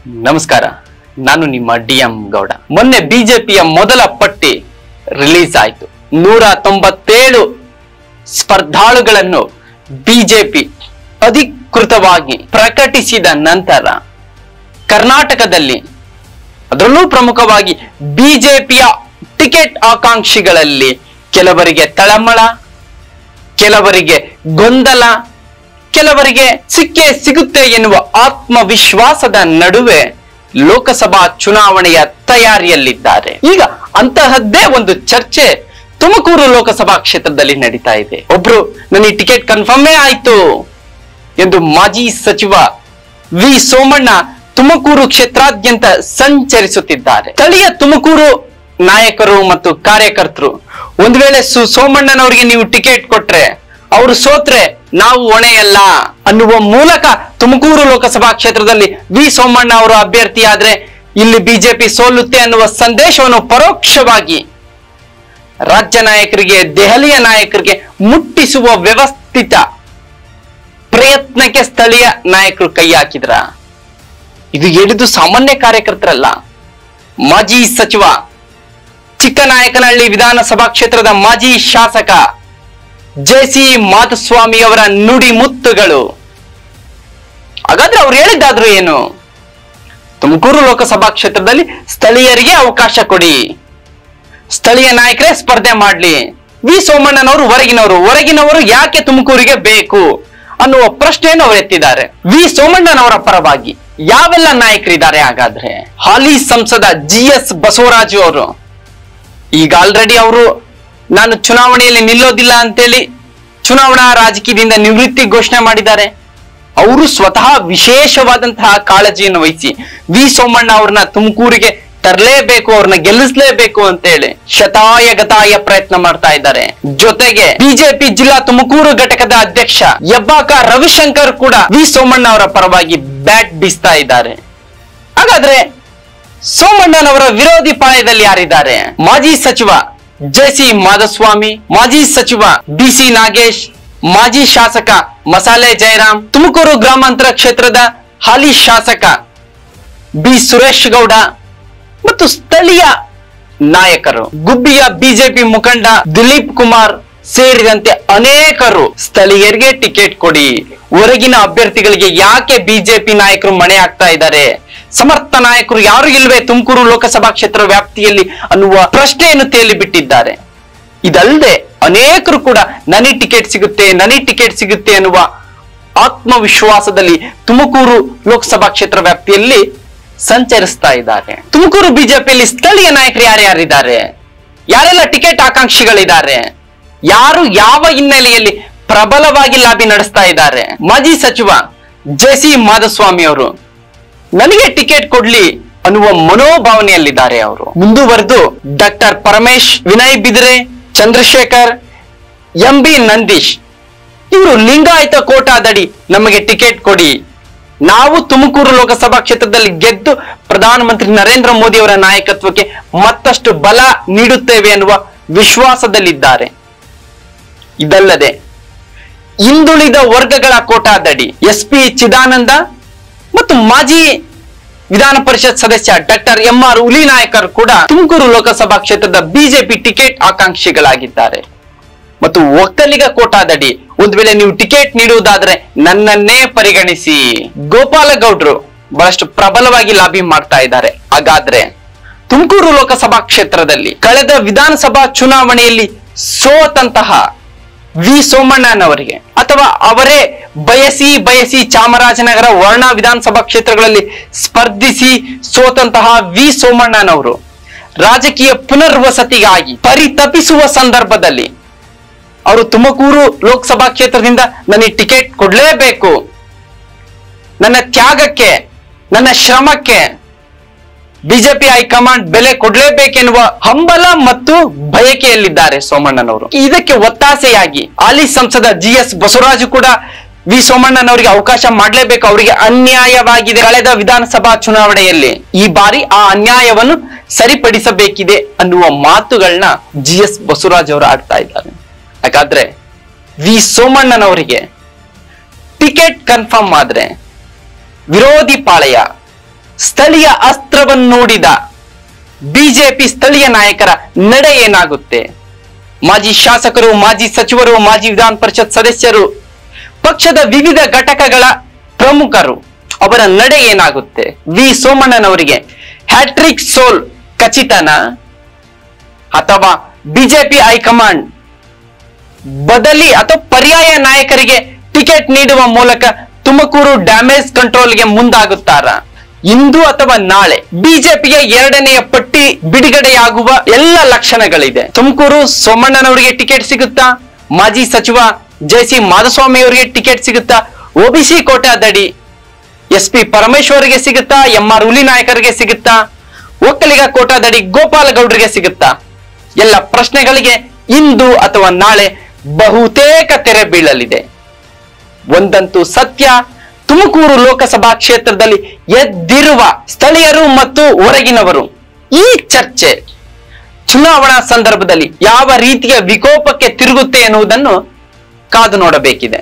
ನಮಸ್ಕಾರ, ನಾನು ನಿಮ್ಮ ಡಿ.ಎಂ. ಗೌಡ. ಮೊನ್ನೆ ಬಿಜೆಪಿಯ ಮೊದಲ ಪಟ್ಟಿ ರಿಲೀಸ್ ಆಯಿತು. 197 ಸ್ಪರ್ಧಾಳುಗಳನ್ನು ಬಿಜೆಪಿ ಅಧಿಕೃತವಾಗಿ ಪ್ರಕಟಿಸಿದ ನಂತರ ಕರ್ನಾಟಕದಲ್ಲಿ, ಅದರಲ್ಲೂ ಪ್ರಮುಖವಾಗಿ ಬಿಜೆಪಿಯ ಟಿಕೆಟ್ ಆಕಾಂಕ್ಷಿಗಳಲ್ಲಿ ಕೆಲವರಿಗೆ ತಳಮಳ, ಕೆಲವರಿಗೆ ಗೊಂದಲ, ಕೆಲವರಿಗೆ ಸಿಕ್ಕೇ ಸಿಗುತ್ತೆ ಎನ್ನುವ ಆತ್ಮವಿಶ್ವಾಸದ ನಡುವೆ ಲೋಕಸಭಾ ಚುನಾವಣೆಯ ತಯಾರಿಯಲ್ಲಿದ್ದಾರೆ. ಈಗ ಅಂತಹದ್ದೇ ಒಂದು ಚರ್ಚೆ ತುಮಕೂರು ಲೋಕಸಭಾ ಕ್ಷೇತ್ರದಲ್ಲಿ ನಡೀತಾ ಇದೆ. ಒಬ್ರು ನನಗೆ ಟಿಕೆಟ್ ಕನ್ಫರ್ಮೇ ಆಯ್ತು ಎಂದು ಮಾಜಿ ಸಚಿವ ವಿ ಸೋಮಣ್ಣ ತುಮಕೂರು ಕ್ಷೇತ್ರಾದ್ಯಂತ ಸಂಚರಿಸುತ್ತಿದ್ದಾರೆ. ಸ್ಥಳೀಯ ತುಮಕೂರು ನಾಯಕರು ಮತ್ತು ಕಾರ್ಯಕರ್ತರು ಒಂದು ವೇಳೆ ಸೋಮಣ್ಣನವರಿಗೆ ನೀವು ಟಿಕೆಟ್ ಕೊಟ್ರೆ, ಅವರು ಸೋತ್ರೆ ನಾವು ಹೊಣೆಯಲ್ಲ ಅನ್ನುವ ಮೂಲಕ ತುಮಕೂರು ಲೋಕಸಭಾ ಕ್ಷೇತ್ರದಲ್ಲಿ ವಿ ಸೋಮಣ್ಣ ಅವರು ಅಭ್ಯರ್ಥಿ ಆದ್ರೆ ಇಲ್ಲಿ ಬಿಜೆಪಿ ಸೋಲುತ್ತೆ ಅನ್ನುವ ಸಂದೇಶವನ್ನು ಪರೋಕ್ಷವಾಗಿ ರಾಜ್ಯ ನಾಯಕರಿಗೆ, ದೆಹಲಿಯ ನಾಯಕರಿಗೆ ಮುಟ್ಟಿಸುವ ವ್ಯವಸ್ಥಿತ ಪ್ರಯತ್ನಕ್ಕೆ ಸ್ಥಳೀಯ ನಾಯಕರು ಕೈ ಹಾಕಿದ್ರ. ಇದು ಹೇಳಿದ್ದು ಸಾಮಾನ್ಯ ಕಾರ್ಯಕರ್ತರಲ್ಲ. ಮಾಜಿ ಸಚಿವ, ಚಿಕ್ಕನಾಯಕನಹಳ್ಳಿ ವಿಧಾನಸಭಾ ಕ್ಷೇತ್ರದ ಮಾಜಿ ಶಾಸಕ ಜೆ.ಸಿ. ಮಾಧುಸ್ವಾಮಿ ಅವರ ನುಡಿ ಮುತ್ತುಗಳು. ಹಾಗಾದ್ರೆ ಅವ್ರು ಹೇಳಿದ್ದಾದ್ರು ಏನು? ತುಮಕೂರು ಲೋಕಸಭಾ ಕ್ಷೇತ್ರದಲ್ಲಿ ಸ್ಥಳೀಯರಿಗೆ ಅವಕಾಶ ಕೊಡಿ, ಸ್ಥಳೀಯ ನಾಯಕರೇ ಸ್ಪರ್ಧೆ ಮಾಡ್ಲಿ, ವಿ ಸೋಮಣ್ಣನವರು ಹೊರಗಿನವರು ಯಾಕೆ ತುಮಕೂರಿಗೆ ಬೇಕು ಅನ್ನುವ ಪ್ರಶ್ನೆಯನ್ನು ಅವರು ಎತ್ತಿದ್ದಾರೆ. ವಿ ಸೋಮಣ್ಣನವರ ಪರವಾಗಿ ಯಾವೆಲ್ಲ ನಾಯಕರಿದ್ದಾರೆ? ಹಾಗಾದ್ರೆ ಹಾಲಿ ಸಂಸದ ಜಿ.ಎಸ್. ಬಸವರಾಜು ಅವರು ಈಗ ಆಲ್ರೆಡಿ ಅವರು ನಾನು ಚುನಾವಣೆಯಲ್ಲಿ ನಿಲ್ಲೋದಿಲ್ಲ ಅಂತೇಳಿ ಚುನಾವಣಾ ರಾಜಕೀಯದಿಂದ ನಿವೃತ್ತಿ ಘೋಷಣೆ ಮಾಡಿದ್ದಾರೆ. ಅವರು ಸ್ವತಃ ವಿಶೇಷವಾದಂತಹ ಕಾಳಜಿಯನ್ನು ವಹಿಸಿ ವಿ ಸೋಮಣ್ಣ ಅವ್ರನ್ನ ತುಮಕೂರಿಗೆ ತರಲೇಬೇಕು, ಅವ್ರನ್ನ ಗೆಲ್ಲಿಸಲೇಬೇಕು ಅಂತೇಳಿ ಶತಾಯ ಗತಾಯ ಪ್ರಯತ್ನ ಮಾಡ್ತಾ ಇದ್ದಾರೆ. ಜೊತೆಗೆ ಬಿಜೆಪಿ ಜಿಲ್ಲಾ ತುಮಕೂರು ಘಟಕದ ಅಧ್ಯಕ್ಷ ಯಬ್ಬಾಕ ರವಿಶಂಕರ್ ಕೂಡ ವಿ ಸೋಮಣ್ಣ ಅವರ ಪರವಾಗಿ ಬ್ಯಾಟ್ ಬೀಸ್ತಾ ಇದ್ದಾರೆ. ಹಾಗಾದ್ರೆ ಸೋಮಣ್ಣನವರ ವಿರೋಧಿ ಪಾಳ್ಯದಲ್ಲಿ ಯಾರಿದ್ದಾರೆ? ಮಾಜಿ ಸಚಿವ ಜೆ.ಸಿ. ಮಾಧುಸ್ವಾಮಿ, ಮಾಜಿ ಸಚಿವ ಬಿ.ಸಿ. ನಾಗೇಶ್, ಮಾಜಿ ಶಾಸಕ ಮಸಾಲೆ ಜಯರಾಮ್, ತುಮಕೂರು ಗ್ರಾಮಾಂತರ ಕ್ಷೇತ್ರದ ಹಾಲಿ ಶಾಸಕ ಬಿ. ಸುರೇಶ್ ಗೌಡ ಮತ್ತು ಸ್ಥಳೀಯ ನಾಯಕರು, ಗುಬ್ಬಿಯ ಬಿಜೆಪಿ ಮುಖಂಡ ದಿಲೀಪ್ ಕುಮಾರ್ ಸೇರಿದಂತೆ ಅನೇಕರು ಸ್ಥಳೀಯರಿಗೆ ಟಿಕೆಟ್ ಕೊಡಿ, ಹೊರಗಿನ ಅಭ್ಯರ್ಥಿಗಳಿಗೆ ಯಾಕೆ ಬಿಜೆಪಿ ನಾಯಕರು ಮಣೆ ಆಗ್ತಾ ಇದ್ದಾರೆ, ಸಮರ್ಥ ನಾಯಕರು ಯಾರು ಇಲ್ವೇ ತುಮಕೂರು ಲೋಕಸಭಾ ಕ್ಷೇತ್ರ ವ್ಯಾಪ್ತಿಯಲ್ಲಿ ಅನ್ನುವ ಪ್ರಶ್ನೆಯನ್ನು ತೇಲಿ ಬಿಟ್ಟಿದ್ದಾರೆ. ಇದಲ್ಲದೆ ಅನೇಕರು ಕೂಡ ನನಗೆ ಟಿಕೆಟ್ ಸಿಗುತ್ತೆ ಅನ್ನುವ ಆತ್ಮವಿಶ್ವಾಸದಲ್ಲಿ ತುಮಕೂರು ಲೋಕಸಭಾ ಕ್ಷೇತ್ರ ವ್ಯಾಪ್ತಿಯಲ್ಲಿ ಸಂಚರಿಸ್ತಾ ಇದ್ದಾರೆ. ತುಮಕೂರು ಬಿಜೆಪಿಯಲ್ಲಿ ಸ್ಥಳೀಯ ನಾಯಕರು ಯಾರ್ಯಾರಿದ್ದಾರೆ? ಯಾರೆಲ್ಲ ಟಿಕೆಟ್ ಆಕಾಂಕ್ಷಿಗಳಿದ್ದಾರೆ? ಯಾರು ಯಾವ ಹಿನ್ನೆಲೆಯಲ್ಲಿ ಪ್ರಬಲವಾಗಿ ಲಾಬಿ ನಡೆಸ್ತಾ ಇದ್ದಾರೆ? ಮಾಜಿ ಸಚಿವ ಜೆ.ಸಿ. ಮಾಧುಸ್ವಾಮಿ ಅವರು ನನಗೆ ಟಿಕೆಟ್ ಕೊಡ್ಲಿ ಅನ್ನುವ ಮನೋಭಾವನೆಯಲ್ಲಿದ್ದಾರೆ. ಅವರು ಮುಂದುವರೆದು ಡಾಕ್ಟರ್ ಪರಮೇಶ್, ವಿನಯ್ ಬಿದ್ರೆ, ಚಂದ್ರಶೇಖರ್, ಎಂ.ಬಿ. ನಂದೀಶ್ ಇವರು ಲಿಂಗಾಯತ ಕೋಟಾದಡಿ ನಮಗೆ ಟಿಕೆಟ್ ಕೊಡಿ, ನಾವು ತುಮಕೂರು ಲೋಕಸಭಾ ಕ್ಷೇತ್ರದಲ್ಲಿ ಗೆದ್ದು ಪ್ರಧಾನಮಂತ್ರಿ ನರೇಂದ್ರ ಮೋದಿ ಅವರ ನಾಯಕತ್ವಕ್ಕೆ ಮತ್ತಷ್ಟು ಬಲ ನೀಡುತ್ತೇವೆ ಅನ್ನುವ ವಿಶ್ವಾಸದಲ್ಲಿದ್ದಾರೆ. ಇದಲ್ಲದೆ ಹಿಂದುಳಿದ ವರ್ಗಗಳ ಕೋಟಾದಡಿ ಎಸ್.ಪಿ. ಚಿದಾನಂದ ಮತ್ತು ಮಾಜಿ ವಿಧಾನ ಪರಿಷತ್ ಸದಸ್ಯ ಡಾಕ್ಟರ್ ಎಂ.ಆರ್. ಹುಲಿನಾಯಕರ್ ಕೂಡ ತುಮಕೂರು ಲೋಕಸಭಾ ಕ್ಷೇತ್ರದ ಬಿಜೆಪಿ ಟಿಕೆಟ್ ಆಕಾಂಕ್ಷಿಗಳಾಗಿದ್ದಾರೆ. ಮತ್ತು ಒಕ್ಕಲಿಗ ಕೋಟಾದಡಿ ಒಂದು ವೇಳೆ ನೀವು ಟಿಕೆಟ್ ನೀಡುವುದಾದ್ರೆ ನನ್ನನ್ನೇ ಪರಿಗಣಿಸಿ, ಗೋಪಾಲಗೌಡರು ಬಹಳಷ್ಟು ಪ್ರಬಲವಾಗಿ ಲಾಬಿ ಮಾಡ್ತಾ ಇದ್ದಾರೆ. ಹಾಗಾದ್ರೆ ತುಮಕೂರು ಲೋಕಸಭಾ ಕ್ಷೇತ್ರದಲ್ಲಿ ಕಳೆದ ವಿಧಾನಸಭಾ ಚುನಾವಣೆಯಲ್ಲಿ ಸೋತಂತಹ ವಿ ಸೋಮಣ್ಣನವರಿಗೆ ಅಥವಾ ಅವರೇ ಬಯಸಿ ಚಾಮರಾಜನಗರ, ವರ್ಣ ವಿಧಾನಸಭಾ ಕ್ಷೇತ್ರಗಳಲ್ಲಿ ಸ್ಪರ್ಧಿಸಿ ಸೋತಂತಹ ವಿ ಸೋಮಣ್ಣನವರು ರಾಜಕೀಯ ಪುನರ್ವಸತಿಗಾಗಿ ಪರಿತಪಿಸುವ ಸಂದರ್ಭದಲ್ಲಿ ಅವರು ತುಮಕೂರು ಲೋಕಸಭಾ ಕ್ಷೇತ್ರದಿಂದ ನನಗೆ ಟಿಕೆಟ್ ಕೊಡ್ಲೇಬೇಕು, ನನ್ನ ತ್ಯಾಗಕ್ಕೆ, ನನ್ನ ಶ್ರಮಕ್ಕೆ ಬಿಜೆಪಿ ಹೈಕಮಾಂಡ್ ಬೆಲೆ ಕೊಡ್ಲೇಬೇಕೆನ್ನುವ ಹಂಬಲ ಮತ್ತು ಬಯಕೆಯಲ್ಲಿದ್ದಾರೆ ಸೋಮಣ್ಣನವರು. ಇದಕ್ಕೆ ಒತ್ತಾಸೆಯಾಗಿ ಹಾಲಿ ಸಂಸದ ಜಿ.ಎಸ್. ಬಸವರಾಜು ಕೂಡ ವಿ ಸೋಮಣ್ಣನವರಿಗೆ ಅವಕಾಶ ಮಾಡಲೇಬೇಕು, ಅವರಿಗೆ ಅನ್ಯಾಯವಾಗಿದೆ ಕಳೆದ ವಿಧಾನಸಭಾ ಚುನಾವಣೆಯಲ್ಲಿ, ಈ ಬಾರಿ ಆ ಅನ್ಯಾಯವನ್ನು ಸರಿಪಡಿಸಬೇಕಿದೆ ಅನ್ನುವ ಮಾತುಗಳನ್ನ ಜಿ.ಎಸ್. ಬಸವರಾಜ್ ಅವರು ಆಡ್ತಾ ಇದ್ದಾರೆ. ಹಾಗಾದ್ರೆ ವಿ ಸೋಮಣ್ಣನವರಿಗೆ ಟಿಕೆಟ್ ಕನ್ಫರ್ಮ್ ಆದ್ರೆ ವಿರೋಧಿ ಪಾಳೆಯ ಸ್ಥಳೀಯ ಅಸ್ತ್ರವನ್ನು ನೋಡಿದ ಬಿಜೆಪಿ ಸ್ಥಳೀಯ ನಾಯಕರ ನಡೆ ಏನಾಗುತ್ತೆ? ಮಾಜಿ ಶಾಸಕರು, ಮಾಜಿ ಸಚಿವರು, ಮಾಜಿ ವಿಧಾನ ಪರಿಷತ್ ಸದಸ್ಯರು, ಪಕ್ಷದ ವಿವಿಧ ಘಟಕಗಳ ಪ್ರಮುಖರು, ಅವರ ನಡೆ ಏನಾಗುತ್ತೆ? ವಿ ಸೋಮಣ್ಣನವರಿಗೆ ಹ್ಯಾಟ್ರಿಕ್ ಸೋಲ್ ಖಚಿತನ ಅಥವಾ ಬಿಜೆಪಿ ಹೈಕಮಾಂಡ್ ಬದಲಿ ಅಥವಾ ಪರ್ಯಾಯ ನಾಯಕರಿಗೆ ಟಿಕೆಟ್ ನೀಡುವ ಮೂಲಕ ತುಮಕೂರು ಡ್ಯಾಮೇಜ್ ಕಂಟ್ರೋಲ್ಗೆ ಮುಂದಾಗುತ್ತಾರ? ಇಂದು ಅಥವಾ ನಾಳೆ ಬಿಜೆಪಿಗೆ 2ನೇ ಪಟ್ಟಿ ಬಿಡುಗಡೆಯಾಗುವ ಎಲ್ಲ ಲಕ್ಷಣಗಳಿದೆ. ತುಮಕೂರು ಸೋಮಣ್ಣನವರಿಗೆ ಟಿಕೆಟ್ ಸಿಗುತ್ತಾ? ಮಾಜಿ ಸಚಿವ ಜೆ.ಸಿ. ಮಾಧುಸ್ವಾಮಿ ಅವರಿಗೆ ಟಿಕೆಟ್ ಸಿಗುತ್ತಾ? OBC ಕೋಟಾದಡಿ SP. ಪರಮೇಶ್ವರ್ಗೆ ಸಿಗುತ್ತಾ? ಎಂ.ಆರ್. ಹುಲಿನಾಯಕರಿಗೆ ಸಿಗುತ್ತಾ? ಒಕ್ಕಲಿಗ ಕೋಟಾದಡಿ ಗೋಪಾಲಗೌಡರಿಗೆ ಸಿಗುತ್ತಾ? ಎಲ್ಲ ಪ್ರಶ್ನೆಗಳಿಗೆ ಇಂದು ಅಥವಾ ನಾಳೆ ಬಹುತೇಕ ತೆರೆ ಬೀಳಲಿದೆ. ಒಂದಂತೂ ಸತ್ಯ, ತುಮಕೂರು ಲೋಕಸಭಾ ಕ್ಷೇತ್ರದಲ್ಲಿ ಎದ್ದಿರುವ ಸ್ಥಳೀಯರು ಮತ್ತು ಹೊರಗಿನವರು ಈ ಚರ್ಚೆ ಚುನಾವಣಾ ಸಂದರ್ಭದಲ್ಲಿ ಯಾವ ರೀತಿಯ ವಿಕೋಪಕ್ಕೆ ತಿರುಗುತ್ತೆ ಎನ್ನುವುದನ್ನು ಕಾದು ನೋಡಬೇಕಿದೆ.